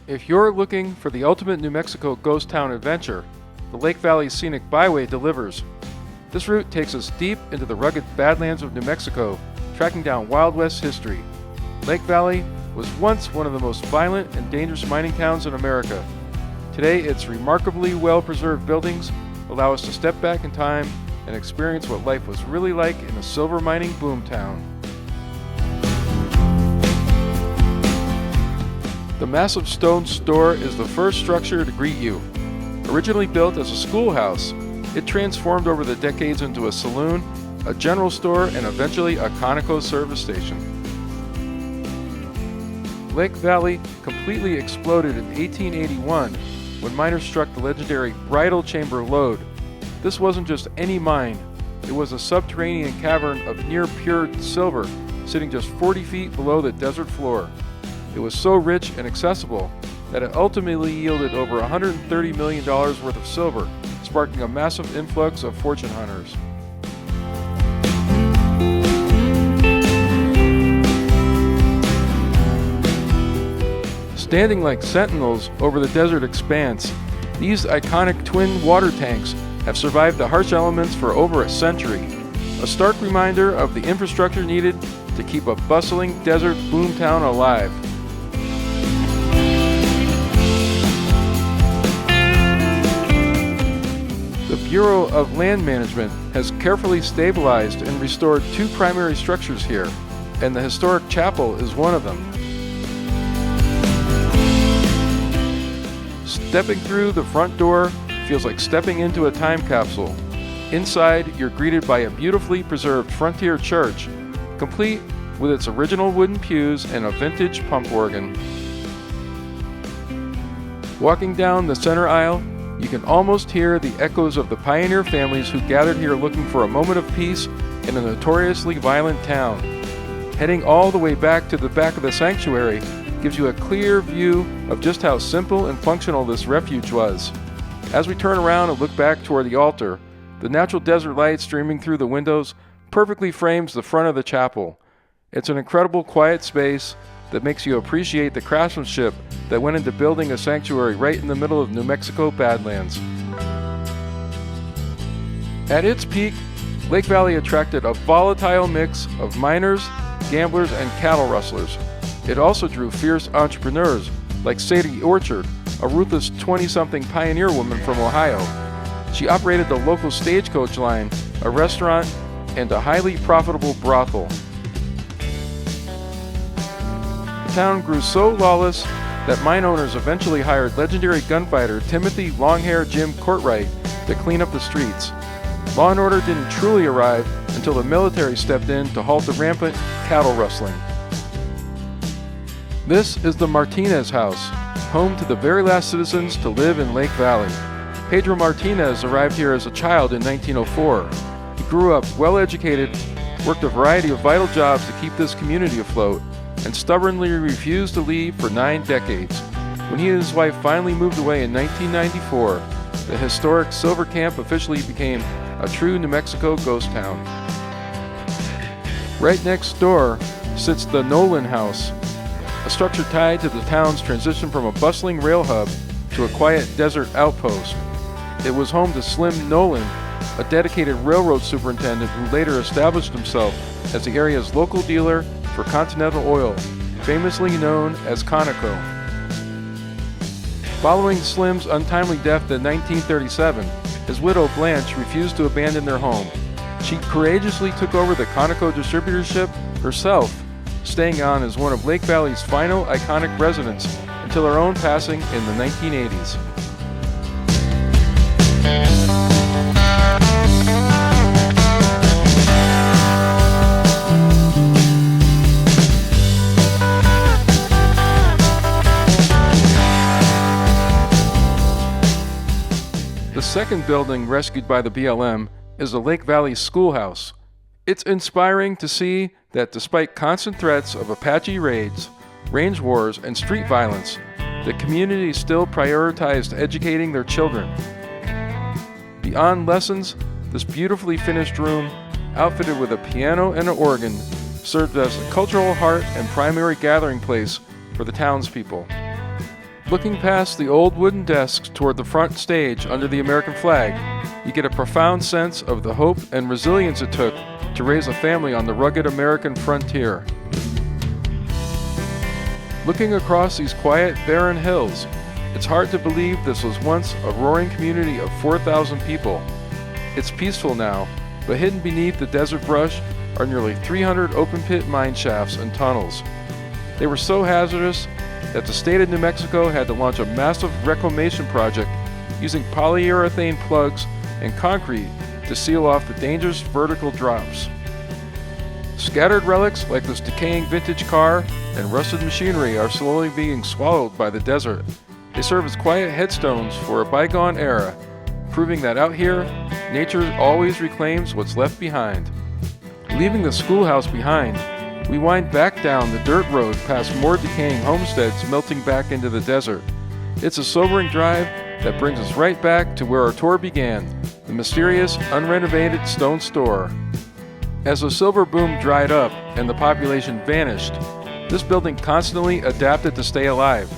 If you're looking for the ultimate New Mexico ghost town adventure, the Lake Valley Scenic Byway delivers. This route takes us deep into the rugged Badlands of New Mexico, tracking down Wild West history. Lake Valley was once one of the most violent and dangerous mining towns in America. Today, its remarkably well-preserved buildings allow us to step back in time and experience what life was really like in a silver mining boomtown. The massive stone store is the first structure to greet you. Originally built as a schoolhouse, it transformed over the decades into a saloon, a general store, and eventually a Conoco service station. Lake Valley completely exploded in 1881 when miners struck the legendary Bridal chamber lode. This wasn't just any mine, it was a subterranean cavern of near pure silver sitting just 40 feet below the desert floor. It was so rich and accessible that it ultimately yielded over $130 million worth of silver, sparking a massive influx of fortune hunters. Standing like sentinels over the desert expanse, these iconic twin water tanks have survived the harsh elements for over a century, a stark reminder of the infrastructure needed to keep a bustling desert boomtown alive. The Bureau of Land Management has carefully stabilized and restored two primary structures here, and the historic chapel is one of them. Stepping through the front door feels like stepping into a time capsule. Inside, you're greeted by a beautifully preserved frontier church, complete with its original wooden pews and a vintage pump organ. Walking down the center aisle, you can almost hear the echoes of the pioneer families who gathered here looking for a moment of peace in a notoriously violent town. Heading all the way back to the back of the sanctuary gives you a clear view of just how simple and functional this refuge was. As we turn around and look back toward the altar, the natural desert light streaming through the windows perfectly frames the front of the chapel. It's an incredible quiet space that makes you appreciate the craftsmanship that went into building a sanctuary right in the middle of New Mexico Badlands. At its peak, Lake Valley attracted a volatile mix of miners, gamblers, and cattle rustlers. It also drew fierce entrepreneurs like Sadie Orchard, a ruthless 20-something pioneer woman from Ohio. She operated the local stagecoach line, a restaurant, and a highly profitable brothel. The town grew so lawless that mine owners eventually hired legendary gunfighter Timothy Longhair Jim Courtright to clean up the streets. Law and order didn't truly arrive until the military stepped in to halt the rampant cattle rustling. This is the Martinez house, home to the very last citizens to live in Lake Valley. Pedro Martinez arrived here as a child in 1904. He grew up well-educated, worked a variety of vital jobs to keep this community afloat, and stubbornly refused to leave for 9 decades. When he and his wife finally moved away in 1994, the historic Silver Camp officially became a true New Mexico ghost town. Right next door sits the Nowlin house, a structure tied to the town's transition from a bustling rail hub to a quiet desert outpost. It was home to Slim Nowlin, a dedicated railroad superintendent who later established himself as the area's local dealer for Continental Oil, famously known as Conoco. Following Slim's untimely death in 1937, his widow Blanche refused to abandon their home. She courageously took over the Conoco distributorship herself, staying on as one of Lake Valley's final iconic residents until her own passing in the 1980s. The second building rescued by the BLM is the Lake Valley Schoolhouse. It's inspiring to see that despite constant threats of Apache raids, range wars, and street violence, the community still prioritized educating their children. Beyond lessons, this beautifully finished room, outfitted with a piano and an organ, served as a cultural heart and primary gathering place for the townspeople. Looking past the old wooden desks toward the front stage under the American flag, you get a profound sense of the hope and resilience it took to raise a family on the rugged American frontier. Looking across these quiet, barren hills, it's hard to believe this was once a roaring community of 4,000 people. It's peaceful now, but hidden beneath the desert brush are nearly 300 open-pit mine shafts and tunnels. They were so hazardous that the state of New Mexico had to launch a massive reclamation project using polyurethane plugs and concrete to seal off the dangerous vertical drops. Scattered relics like this decaying vintage car and rusted machinery are slowly being swallowed by the desert. They serve as quiet headstones for a bygone era, proving that out here, nature always reclaims what's left behind. Leaving the schoolhouse behind, we wind back down the dirt road past more decaying homesteads melting back into the desert. It's a sobering drive that brings us right back to where our tour began, the mysterious, unrenovated stone store. As the silver boom dried up and the population vanished, this building constantly adapted to stay alive.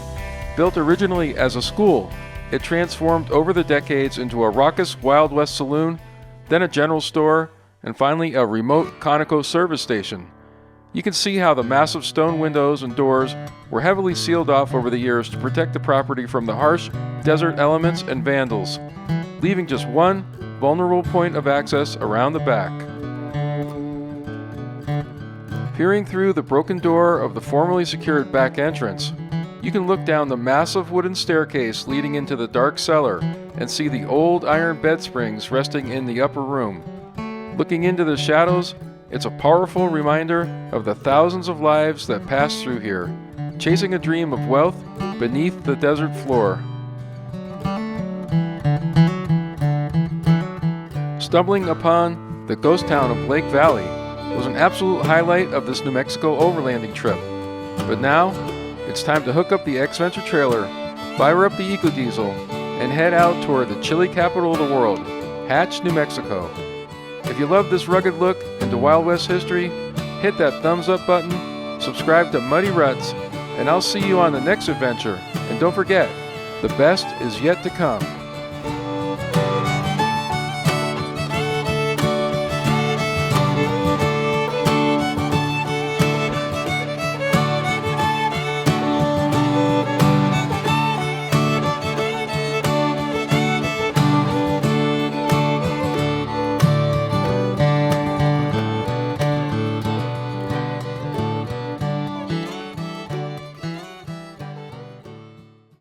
Built originally as a school, it transformed over the decades into a raucous Wild West saloon, then a general store, and finally a remote Conoco service station. You can see how the massive stone windows and doors were heavily sealed off over the years to protect the property from the harsh desert elements and vandals, leaving just one vulnerable point of access around the back. Peering through the broken door of the formerly secured back entrance, you can look down the massive wooden staircase leading into the dark cellar and see the old iron bed springs resting in the upper room. Looking into the shadows, it's a powerful reminder of the thousands of lives that passed through here, chasing a dream of wealth beneath the desert floor. Stumbling upon the ghost town of Lake Valley was an absolute highlight of this New Mexico overlanding trip. But now, it's time to hook up the X-Venture trailer, fire up the eco-diesel, and head out toward the chilly capital of the world, Hatch, New Mexico. If you love this rugged look into Wild West history, hit that thumbs up button, subscribe to Muddy Ruttzz, and I'll see you on the next adventure. And don't forget, the best is yet to come.